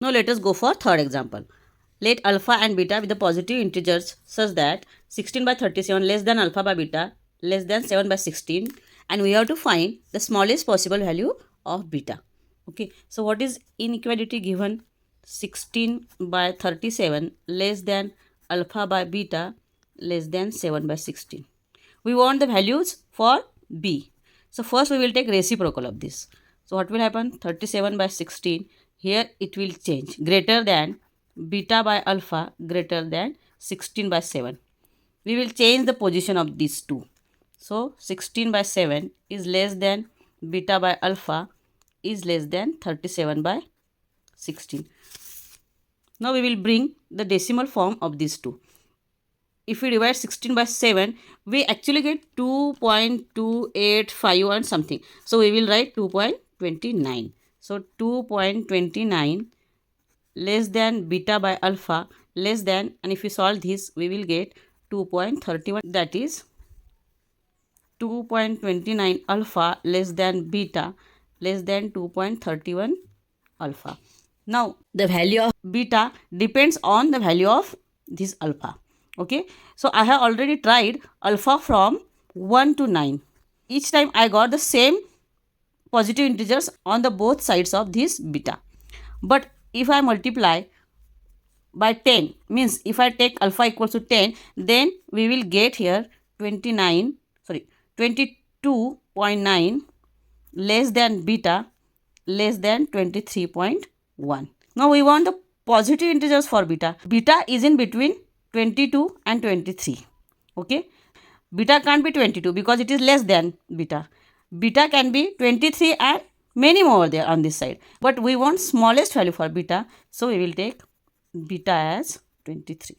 Now let us go for third example. Let alpha and beta be the positive integers such that 16 by 37 less than alpha by beta less than 7 by 16, and we have to find the smallest possible value of beta. Okay, so what is inequality given? 16 by 37 less than alpha by beta less than 7 by 16. We want the values for b. So first we will take reciprocal of this. So what will happen? 37 by 16, here it will change, greater than beta by alpha greater than 16 by 7. We will change the position of these two. So 16 by 7 is less than beta by alpha is less than 37 by 16. Now we will bring the decimal form of these two. If we divide 16 by 7, we actually get 2.285 and something. So we will write 2.29. So 2.29 less than beta by alpha less than, and if we solve this, we will get 2.31. That is 2.29 alpha less than beta less than 2.31 alpha. Now the value of beta depends on the value of this alpha. Okay, so I have already tried alpha from 1 to 9. Each time I got the same positive integers on the both sides of this beta. But if I multiply by 10, means if I take alpha equals to 10, then we will get here 22.9 less than beta less than 23.1. Now we want the positive integers for beta. Beta is in between 22 and 23. Okay, beta can't be 22 because it is less than beta. Beta can be 23 and many more there on this side, but we want smallest value for beta, so we will take beta as 23.